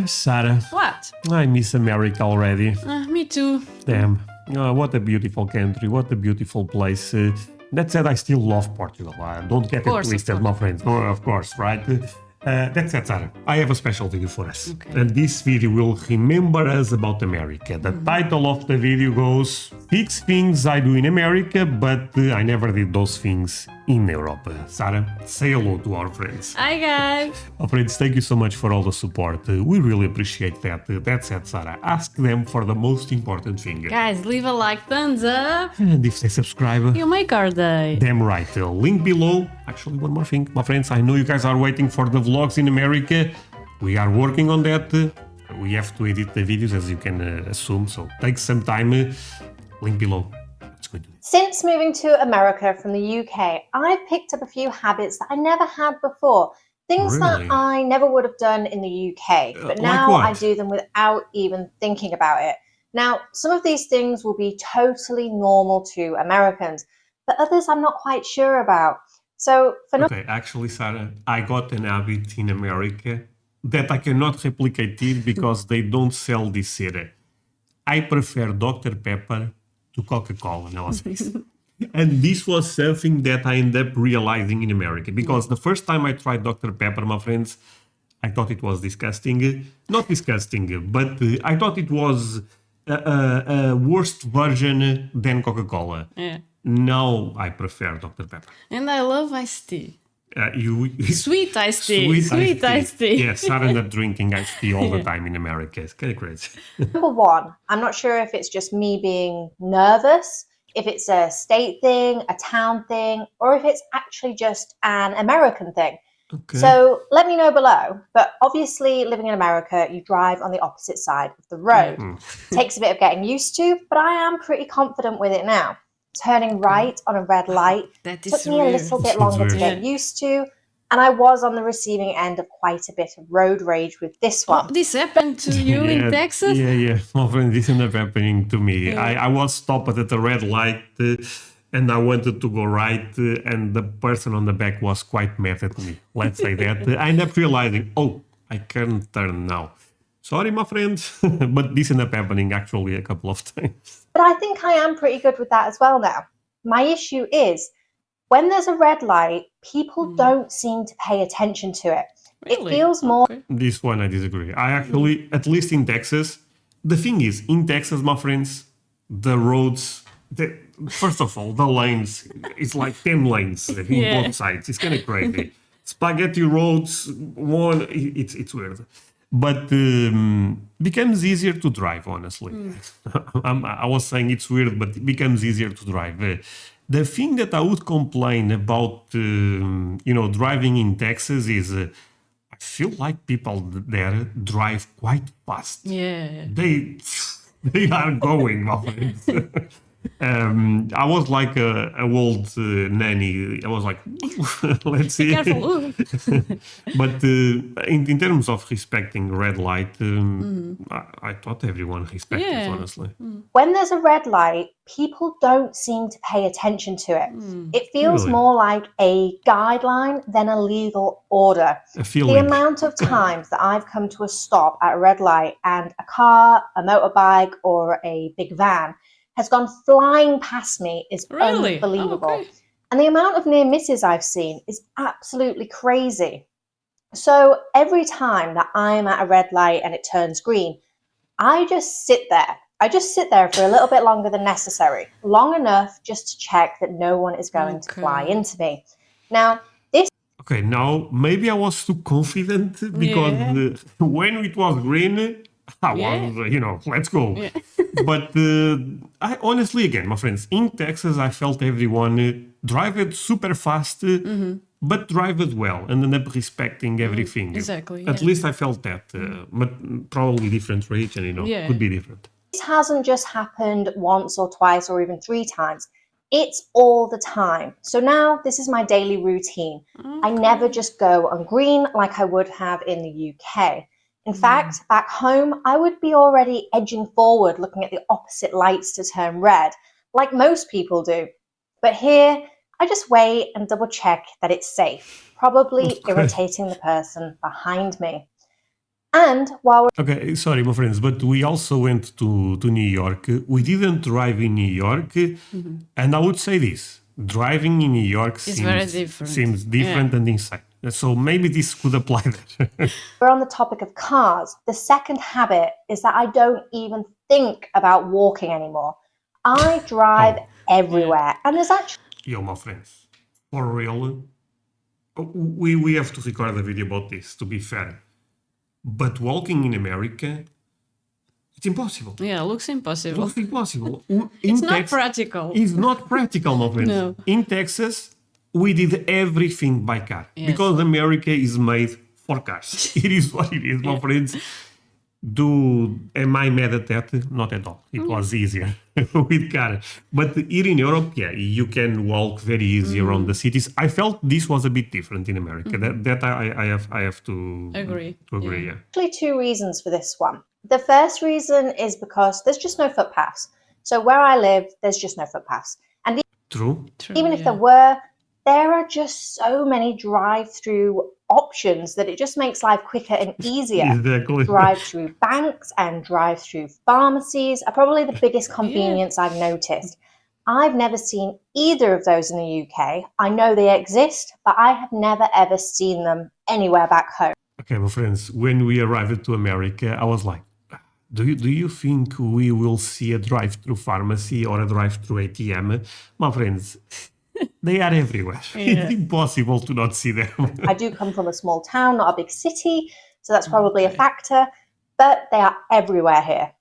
Sarah, What? I miss America already. Me too. Damn. What a beautiful country, what a beautiful place. That said, I still love Portugal. Don't get it twisted, my friends. No, of course, right? That said, Sarah, I have a special video for us. Okay. And this video will remember us about America. The title of the video goes 6 things I do in America, but I never did those things in Europe. Sarah, say hello to our friends. Hi guys. Our friends, thank you so much for all the support. We really appreciate that. That said, Sarah, ask them for the most important thing. Guys, leave a like, thumbs up. And if they subscribe, You make our day. damn right. Link below. Actually, one more thing, my friends. I know you guys are waiting for the vlogs in America. We are working on that. We have to edit the videos, as you can assume, so take some time. Link below. Let's go do it. Since moving to America from the UK, I've picked up a few habits that I never had before. Things Really? that I never would have done in the UK, but like now what? I do them without even thinking about it. Now, some of these things will be totally normal to Americans, but others I'm not quite sure about. So for Okay, actually, Sarah, I got an habit in America that I cannot replicate here because they don't sell this here. I prefer Dr. Pepper to Coca-Cola nowadays. And this was something that I ended up realizing in America because the first time I tried Dr. Pepper, my friends, I thought it was disgusting. Not disgusting, but I thought it was a worse version than Coca-Cola. Yeah. Now I prefer Dr. Pepper. And I love iced tea. You Sweet iced tea. Sweet iced tea. Yes, I end up drinking iced tea all the time in America. It's kind of crazy. number one, I'm not sure if it's just me being nervous, if it's a state thing, a town thing, or if it's actually just an American thing. Okay. So let me know below. But obviously, living in America, you drive on the opposite side of the road. Takes a bit of getting used to, but I am pretty confident with it now. Turning right on a red light That is took me a weird. little bit It's longer to weird. get used to, and I was on the receiving end of quite a bit of road rage with this Oh, one. this happened to you in Texas? Yeah. My friend, this ended up happening to me. I was stopped at a red light and I wanted to go right and the person on the back was quite mad at me. Let's say that. I ended up realizing, oh, I can't turn now. Sorry, my friend, but this ended up happening actually a couple of times. But I think I am pretty good with that as well now. My issue is when there's a red light, people don't seem to pay attention to it. Really? It feels more Okay. This one I disagree. I actually, at least in Texas, the thing is, in Texas, my friends, the roads, first of all, the lanes, it's like 10 lanes in Yeah. both sides. It's kind of crazy. Spaghetti roads, one, it's weird. But becomes easier to drive, honestly. I was saying it's weird, but it becomes easier to drive. The thing that I would complain about, driving in Texas is I feel like people there drive quite fast. Yeah. They are going, my friends. I was like a old nanny. I was like, let's see. Careful. Ooh. But in terms of respecting red light, I thought everyone respected, Yeah. honestly. when there's a red light, people don't seem to pay attention to it. It feels Really? more like a guideline than a legal order. A The feeling. amount of times that I've come to a stop at a red light and a car, a motorbike, or a big van has gone flying past me is Really? Oh, unbelievable. okay. And the amount of near misses I've seen is absolutely crazy. So every time that I'm at a red light and it turns green, I just sit there. I just sit there for a little bit longer than necessary, long enough just to check that no one is going to fly Okay. into me. Now, this Okay, now maybe I was too confident because when it was green, I was, let's go. Yeah. But I honestly, again, my friends, in Texas, I felt everyone drive it super fast, but drive it well and end up respecting everything. exactly, At yeah. least I felt that, but probably different region, Yeah. could be different. hasn't just happened once or twice or even 3 times. It's all the time. So now this is my daily routine. I never just go on green like I would have in the UK. In fact, back home, I would be already edging forward, looking at the opposite lights to turn red, like most people do. But here, I just wait and double check that it's safe, probably irritating the person behind me. And while we're Okay, sorry, my friends, but we also went to New York. We didn't drive in New York, and I would say this: driving in New York It's very different. seems different and insane. So maybe this could apply there. on the topic of cars, the second habit is that I don't even think about walking anymore. I drive everywhere, and there's actually Yo, my friends, for real, we have to record a video about this, to be fair. But walking in America, it's impossible. Yeah, looks impossible. It's impossible. It's not practical. It's not practical, my friends. No. In Texas, we did everything by car because America is made for cars. It is what it is, my friends. Am I mad at that? Not at all. It was easier with car. But here in Europe, yeah, you can walk very easy around the cities. I felt this was a bit different in America. That I have to Agree. yeah. two reasons for this one. The first reason is because there's just no footpaths. So where I live, there's just no footpaths. And True. even if there were, there are just so many drive-through options that it just makes life quicker and easier. Exactly. Drive-through banks and drive-through pharmacies are probably the biggest convenience I've noticed. I've never seen either of those in the UK. I know they exist, but I have never ever seen them anywhere back home. Okay, my friends, when we arrived to America, I was like, do you think we will see a drive-through pharmacy or a drive-through ATM? My friends, they are everywhere. It's impossible to not see them. I do come from a small town, not a big city, so that's probably a factor, but they are everywhere here.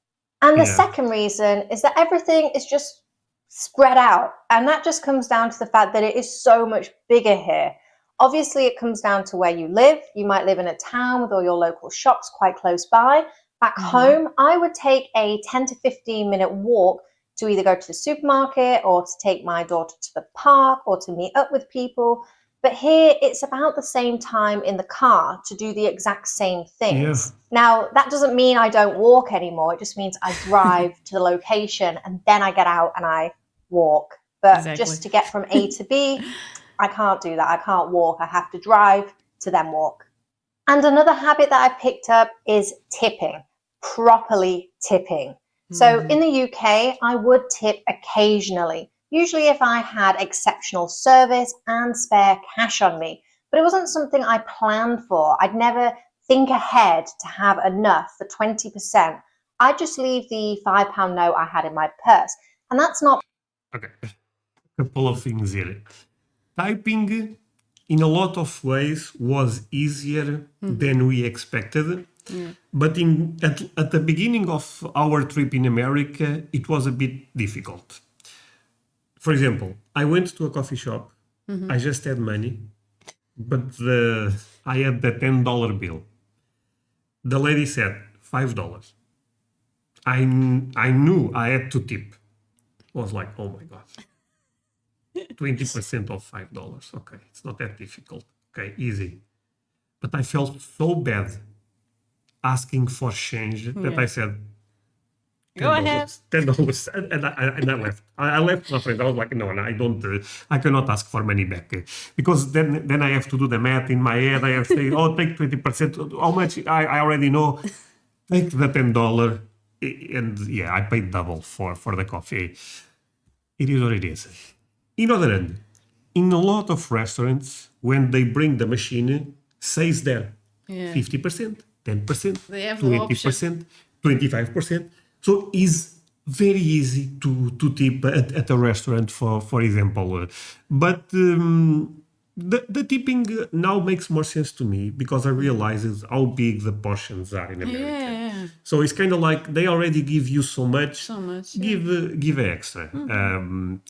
And the second reason is that everything is just spread out, and that just comes down to the fact that it is so much bigger here. Obviously, it comes down to where you live. You might live in a town with all your local shops quite close by. Back home, I would take a 10 to 15-minute walk to either go to the supermarket or to take my daughter to the park or to meet up with people. But here, it's about the same time in the car to do the exact same things. Now, that doesn't mean I don't walk anymore. It just means I drive to the location and then I get out and I walk. But just to get from A to B, I can't do that. I can't walk. I have to drive to then walk. And another habit that I picked up is tipping, properly tipping. So in the UK, I would tip occasionally, usually if I had exceptional service and spare cash on me. But it wasn't something I planned for. I'd never think ahead to have enough for 20%. I'd just leave the £5 note I had in my purse. And that's not... Okay, a couple of things here. Typing, in a lot of ways, was easier than we expected. But at the beginning of our trip in America, it was a bit difficult. For example, I went to a coffee shop. I just had money, but I had the $10 bill. The lady said $5. I knew I had to tip. I was like, oh my God. 20% of $5. Okay, it's not that difficult. Okay, easy. But I felt so bad asking for change that I said, Go ahead. $10, and I left. I left, my friend. I was like, no, I don't. I cannot ask for money back because then I have to do the math in my head. I have to say, oh, take 20%. How much? I already know. Take the $10, and yeah, I paid double for the coffee. It is what it is. In other hand, in a lot of restaurants, when they bring the machine, says there 50%, 10%, They have 20%, 25%. So it's very easy to tip at a restaurant, for example. But the tipping now makes more sense to me because I realize how big the portions are in America. So it's kind of like they already give you so much. Give extra.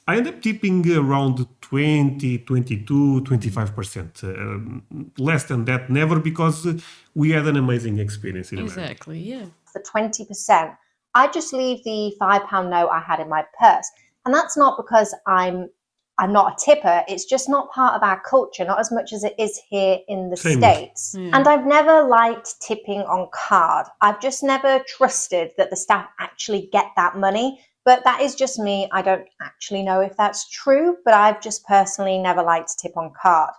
I end up tipping around 20, 22, 25%. Less than that, never, because we had an amazing experience in America. Exactly, yeah. For 20%, I just leave the £5 note I had in my purse. And that's not because I'm not a tipper. It's just not part of our culture, not as much as it is here in the States. And I've never liked tipping on card. I've just never trusted that the staff actually get that money. But that is just me. I don't actually know if that's true, but I've just personally never liked to tip on card.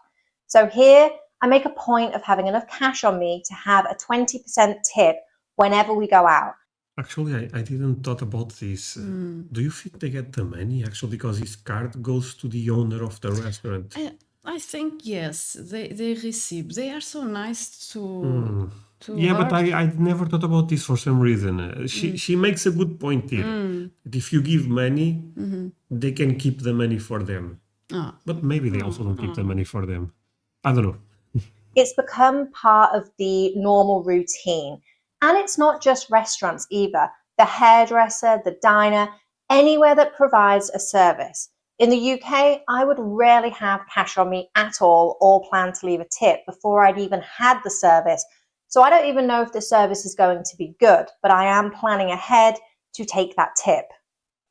So here, I make a point of having enough cash on me to have a 20% tip whenever we go out. Actually, I didn't thought about this. Do you think they get the money actually because his card goes to the owner of the restaurant? I think yes, they receive. They are so nice to Yeah, her. but I never thought about this for some reason. She makes a good point here. That if you give money, they can keep the money for them. Ah. But maybe they also don't keep the money for them. I don't know. It's become part of the normal routine. And it's not just restaurants either. The hairdresser, the diner, anywhere that provides a service. In the UK, I would rarely have cash on me at all or plan to leave a tip before I'd even had the service. So I don't even know if the service is going to be good, but I am planning ahead to take that tip.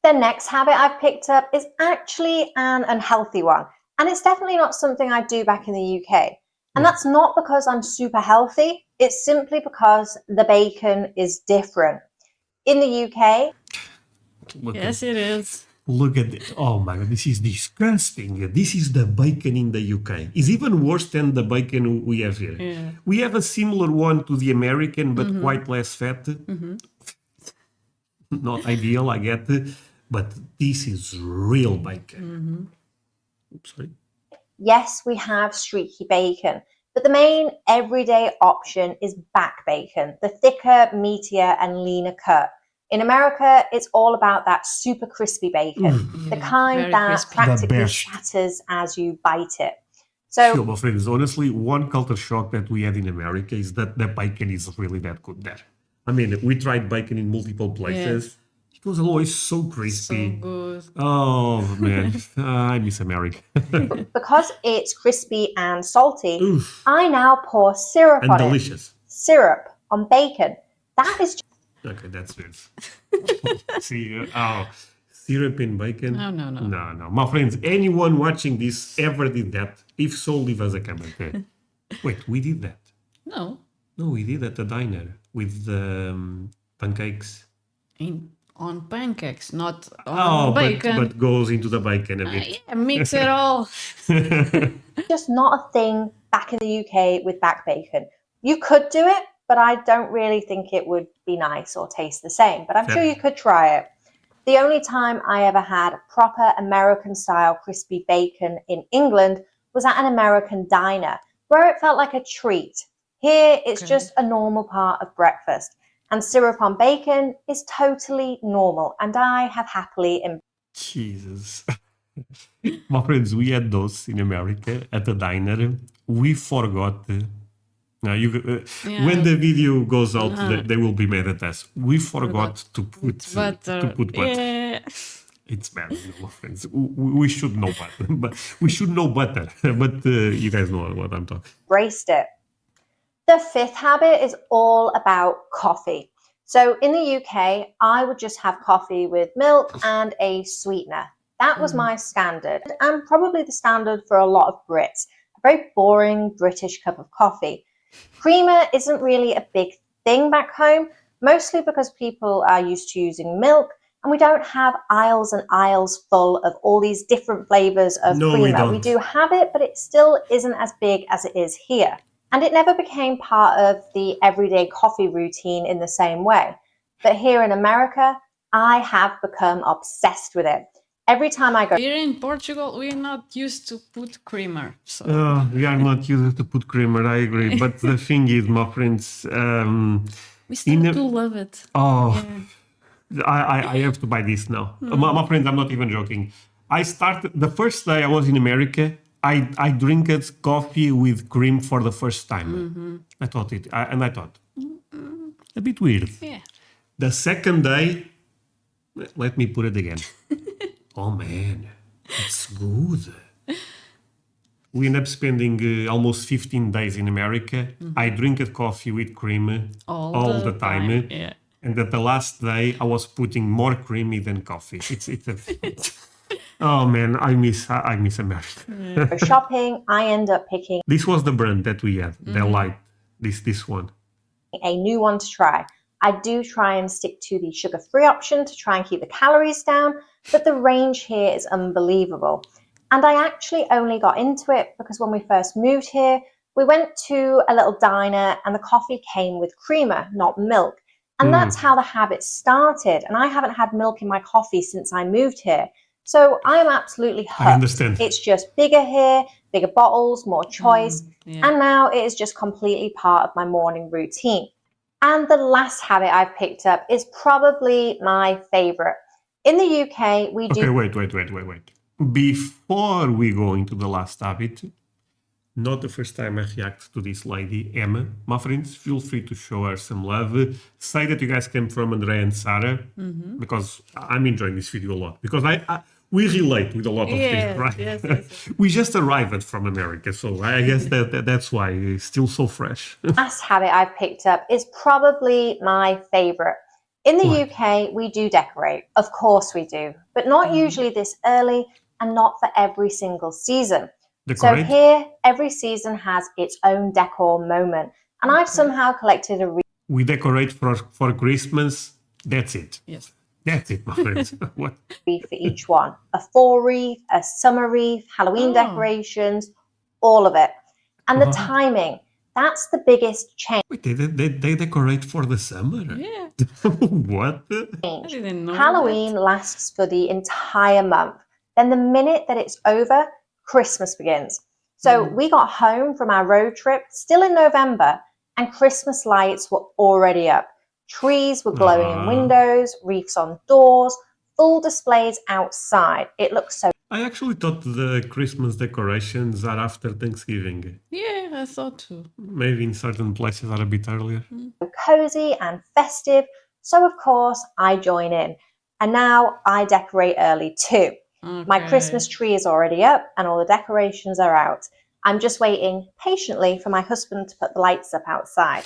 The next habit I've picked up is actually an unhealthy one. And it's definitely not something I do back in the UK. And that's not because I'm super healthy. It's simply because the bacon is different. In the UK, Yes, it is. Look at it. Oh my god, this is disgusting. This is the bacon in the UK. It's even worse than the bacon we have here. Yeah. We have a similar one to the American, but quite less fat. Not ideal, I get it. But this is real bacon. Oops, sorry. yes, we have streaky bacon, but the main everyday option is back bacon, the thicker, meatier, and leaner cut. In America, it's all about that super crispy bacon, the kind very that crispy. practically The best. shatters as you bite it. Sure, So my friends, honestly, one culture shock that we had in America is that the bacon is really that good there. I mean, we tried bacon in multiple places. Yes. It was always so So crispy. good. Oh man, I miss America. because it's crispy and salty, Oof, I now pour syrup and on delicious. it. Syrup on bacon. That is Okay, that's weird. See, syrup in bacon? No. No. My friends, anyone watching this ever did that? If so, leave us a comment. Wait, we did that. No. No, we did at the diner with the pancakes. On pancakes, not on Oh, bacon. but goes into the bacon a bit. Yeah, mix it all. just not a thing back in the UK with back bacon. You could do it, but I don't really think it would be nice or taste the same. But I'm Fair. sure you could try it. The only time I ever had proper American style crispy bacon in England was at an American diner where it felt like a treat. Here, it's Okay. just a normal part of breakfast. And syrup on bacon is totally normal, and I have happily Jesus. My friends, we had those in America at the diner. We forgot. Now when the video goes out, they will be mad at us. We forgot to put butter. butter. Yeah. It's bad, my friends. We should know better, but we should know better. But you guys know what I'm talking. embraced it. The fifth habit is all about coffee. So in the UK, I would just have coffee with milk and a sweetener. That was my standard, and probably the standard for a lot of Brits. A very boring British cup of coffee. Creamer isn't really a big thing back home, mostly because people are used to using milk, and we don't have aisles and aisles full of all these different flavors of No, we creamer. don't. We do have it, but it still isn't as big as it is here. And it never became part of the everyday coffee routine in the same way. But here in America, I have become obsessed with it. Every time I go Here in Portugal, we're not used to put creamer. So We are not used to put creamer, I agree. But the thing is, my friends, we start in a- to love it. oh, Yeah. I have to buy this now. My friends, I'm not even joking. I started the first day I was in America. I drank coffee with cream for the first time. I thought a bit weird. Yeah. The second day, let me put it again. Oh man, it's good. We end up spending almost 15 days in America. I drink coffee with cream all the time. Yeah. And at the last day, I was putting more creamy than coffee. Oh man, I miss America. go shopping, I end up picking This was the brand that we had, the light. This one. a new one to try. I do try and stick to the sugar-free option to try and keep the calories down, but the range here is unbelievable. And I actually only got into it because when we first moved here, We went to a little diner and the coffee came with creamer, not milk. And that's how the habit started. And I haven't had milk in my coffee since I moved here. So I'm absolutely hooked. I understand. It's just bigger here, bigger bottles, more choice. Yeah. And now it is just completely part of my morning routine. And the last habit I've picked up is probably my favorite. In the UK, we do. Okay, wait. Before we go into the last habit, not the first time I react to this lady, Emma. My friends, feel free to show her some love. Say that you guys came from André and Sarah, because I'm enjoying this video a lot. Because we relate with a lot of things, right? Yes. We just arrived from America, so I guess that's why it's still so fresh. Last habit I've picked up is probably my favorite. In the What? UK, we do decorate. Of course we do, but not usually this early and not for every single season. So Decorate? here, every season has its own decor moment. And I've somehow collected a We decorate for Christmas. That's it. Yes. That's it, my friends. What? wreath for each one. A fall wreath, a summer wreath, Halloween decorations, all of it. And the timing, that's the biggest change. Wait, they decorate for the summer? Yeah. What? I didn't know Halloween lasts for the entire month. Then the minute that it's over, Christmas begins. So we got home from our road trip still in November, and Christmas lights were already up. Trees were glowing in windows, wreaths on doors, full displays outside. It looks so I actually thought the Christmas decorations are after Thanksgiving. Yeah, I thought too. Maybe in certain places are a bit earlier. cozy and festive. So of course I join in. And now I decorate early too. My Christmas tree is already up and all the decorations are out. I'm just waiting patiently for my husband to put the lights up outside.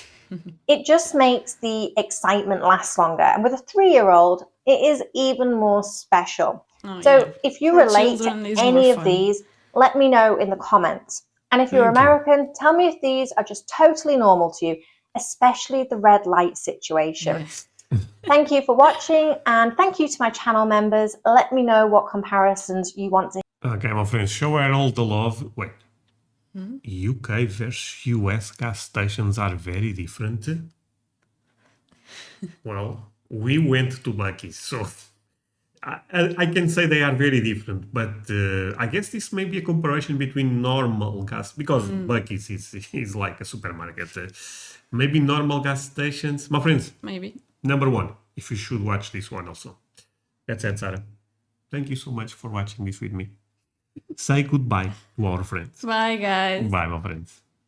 It just makes the excitement last longer. And with a 3-year-old, it is even more special. So if you For relate to children, it's any more of fun. these, let me know in the comments. And if you're Thank you. American, tell me if these are just totally normal to you, especially the red light situation. Yes. Thank you for watching, and thank you to my channel members. Let me know what comparisons you want to Okay, my friends, show her all the love. Wait. UK versus US gas stations are very different. Well, we went to Bucky's, so I can say they are very different, but I guess this may be a comparison between normal gas, because Bucky's is like a supermarket. Maybe normal gas stations. My friends, Maybe. number one, if you should watch this one also. That's it, Sarah. Thank you so much for watching this with me. Say goodbye to our friends. Bye, guys. Bye, my friends.